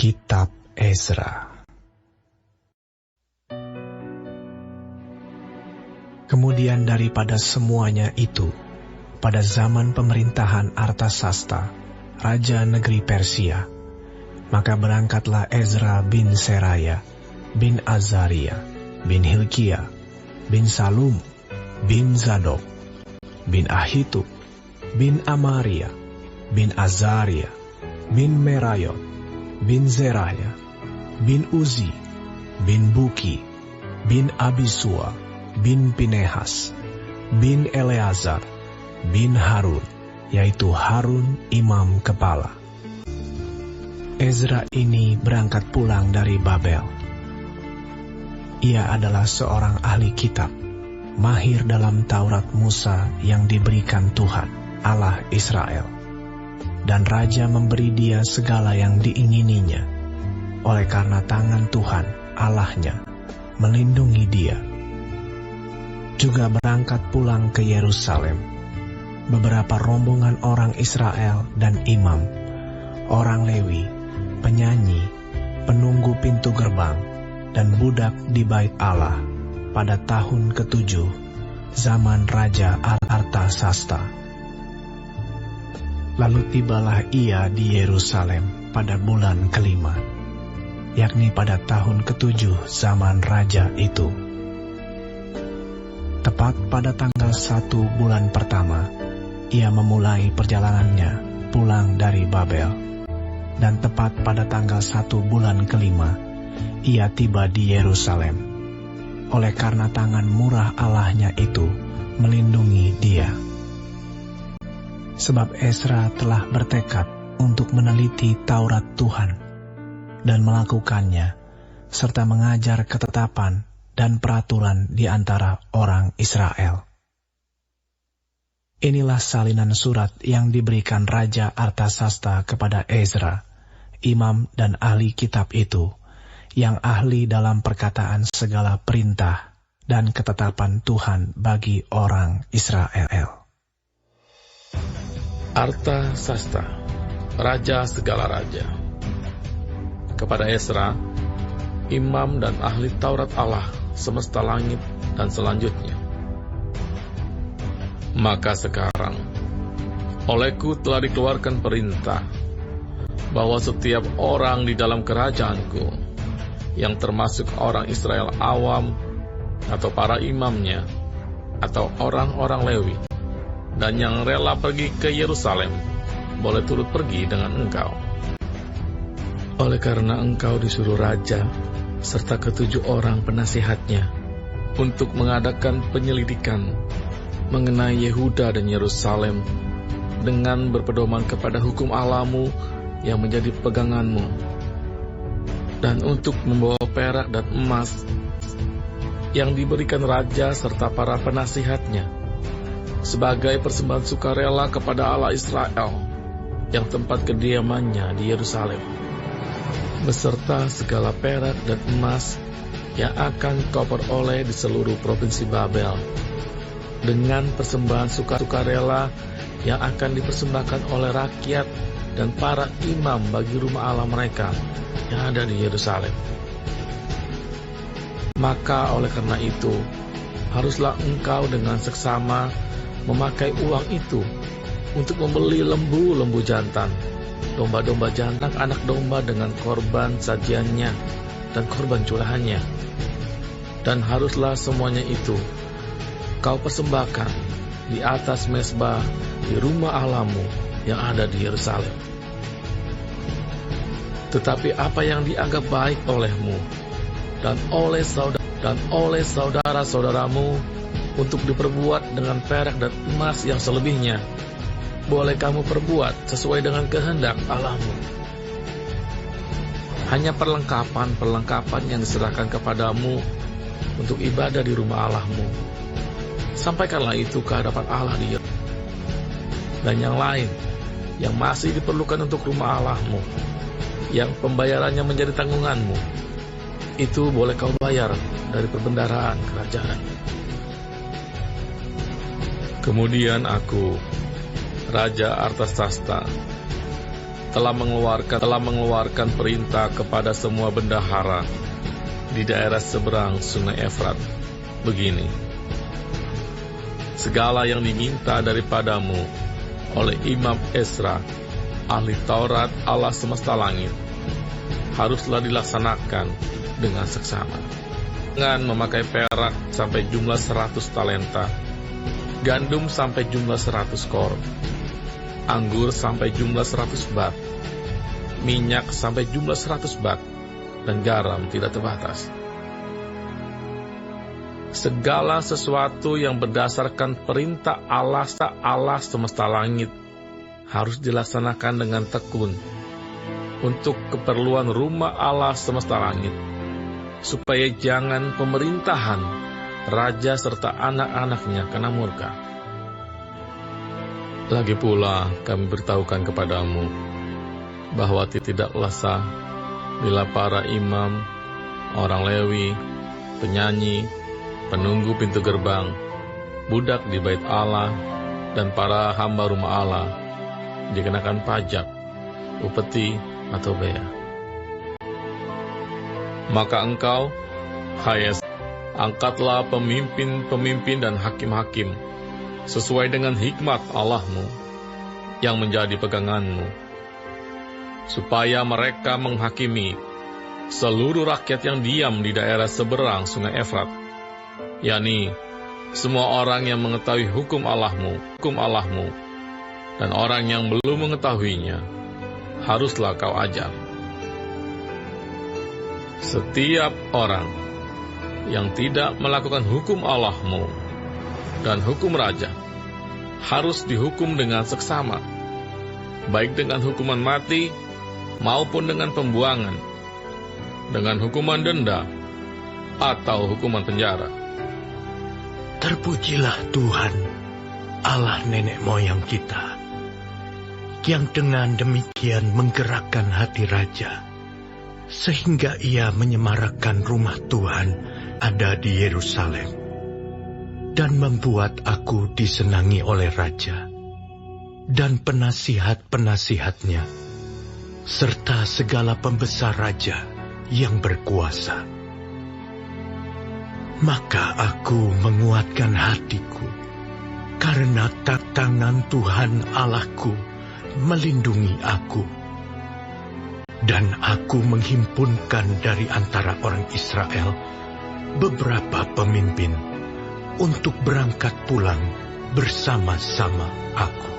Kitab Ezra. Kemudian daripada semuanya itu, pada zaman pemerintahan Artasasta, raja negeri Persia, maka berangkatlah Ezra bin Seraya, bin Azaria, bin Hilkiah, bin Salum, bin Zadok, bin Ahitub, bin Amaria, bin Azaria, bin Merayot, bin Zerahya, bin Uzi, bin Buki, bin Abisua, bin Pinehas, bin Eleazar, bin Harun, yaitu Harun imam kepala. Ezra ini berangkat pulang dari Babel. Ia adalah seorang ahli kitab, mahir dalam Taurat Musa yang diberikan Tuhan, Allah Israel. Dan raja memberi dia segala yang diingininya, oleh karena tangan Tuhan, Allahnya, melindungi dia. Juga berangkat pulang ke Yerusalem beberapa rombongan orang Israel dan imam, orang Lewi, penyanyi, penunggu pintu gerbang, dan budak di bait Allah pada tahun ke-7 zaman Raja Artasasta. Lalu tibalah ia di Yerusalem pada bulan ke-5, yakni pada tahun ke-7 zaman raja itu. Tepat pada tanggal 1 bulan pertama, ia memulai perjalanannya pulang dari Babel. Dan tepat pada tanggal 1 bulan ke-5, ia tiba di Yerusalem, oleh karena tangan murah Allahnya itu melindungi dia. Sebab Ezra telah bertekad untuk meneliti Taurat Tuhan dan melakukannya, serta mengajar ketetapan dan peraturan di antara orang Israel. Inilah salinan surat yang diberikan Raja Artasasta kepada Ezra, imam dan ahli kitab itu, yang ahli dalam perkataan segala perintah dan ketetapan Tuhan bagi orang Israel. Artasasta, raja segala raja, kepada Ezra, imam dan ahli Taurat Allah semesta langit dan selanjutnya. Maka sekarang, olehku telah dikeluarkan perintah bahwa setiap orang di dalam kerajaanku, yang termasuk orang Israel awam, atau para imamnya, atau orang-orang Lewi, dan yang rela pergi ke Yerusalem, boleh turut pergi dengan engkau. Oleh karena engkau disuruh raja, serta ke-7 orang penasihatnya, untuk mengadakan penyelidikan mengenai Yehuda dan Yerusalem, dengan berpedoman kepada hukum Allahmu yang menjadi peganganmu, dan untuk membawa perak dan emas yang diberikan raja serta para penasihatnya, sebagai persembahan sukarela kepada Allah Israel, yang tempat kediamannya di Yerusalem, beserta segala perak dan emas yang akan kau peroleh di seluruh provinsi Babel, dengan persembahan sukarela yang akan dipersembahkan oleh rakyat dan para imam bagi rumah Allah mereka yang ada di Yerusalem. Maka oleh karena itu, haruslah engkau dengan seksama memakai uang itu untuk membeli lembu-lembu jantan, domba-domba jantan, anak domba dengan korban sajiannya dan korban curahannya. Dan haruslah semuanya itu kau persembahkan di atas mezbah di rumah Allahmu yang ada di Yerusalem. Tetapi apa yang dianggap baik olehmu dan oleh saudara-saudaramu untuk diperbuat dengan perak dan emas yang selebihnya, boleh kamu perbuat sesuai dengan kehendak Allahmu. Hanya perlengkapan yang diserahkan kepadamu untuk ibadah di rumah Allahmu, sampaikanlah itu ke hadapan Allah di Yerusalem. Dan yang lain yang masih diperlukan untuk rumah Allahmu, yang pembayarannya menjadi tanggunganmu, itu boleh kau bayar dari perbendaharaan kerajaan. Kemudian aku, Raja Artasasta, telah mengeluarkan perintah kepada semua bendahara di daerah seberang Sungai Efrat, begini: segala yang diminta daripadamu oleh Imam Ezra, ahli Taurat Allah semesta langit, haruslah dilaksanakan dengan seksama. Jangan memakai perak sampai jumlah 100 talenta, gandum sampai jumlah 100 kor, anggur sampai jumlah 100 bat, minyak sampai jumlah 100 bat, dan garam tidak terbatas. Segala sesuatu yang berdasarkan perintah Allah semesta langit harus dilaksanakan dengan tekun untuk keperluan rumah Allah semesta langit, supaya jangan pemerintahan raja serta anak-anaknya kena murka. Lagi pula kami beritahukan kepadamu bahwa tidaklah sah bila para imam, orang Lewi, penyanyi, penunggu pintu gerbang, budak di bait Allah, dan para hamba rumah Allah dikenakan pajak, upeti, atau bea. Maka engkau, hai Ezra, angkatlah pemimpin-pemimpin dan hakim-hakim sesuai dengan hikmat Allahmu yang menjadi peganganmu, supaya mereka menghakimi seluruh rakyat yang diam di daerah seberang Sungai Efrat, yakni semua orang yang mengetahui hukum Allahmu, dan orang yang belum mengetahuinya haruslah kau ajar. Setiap orang yang tidak melakukan hukum Allahmu dan hukum raja harus dihukum dengan seksama, baik dengan hukuman mati maupun dengan pembuangan, dengan hukuman denda atau hukuman penjara. Terpujilah Tuhan, Allah nenek moyang kita, yang dengan demikian menggerakkan hati raja, sehingga ia menyemarakkan rumah Tuhan ada di Yerusalem, dan membuat aku disenangi oleh raja dan penasihat-penasihatnya, serta segala pembesar raja yang berkuasa. Maka aku menguatkan hatiku, karena tangan Tuhan Allahku melindungi aku. Dan aku menghimpunkan dari antara orang Israel beberapa pemimpin untuk berangkat pulang bersama-sama aku.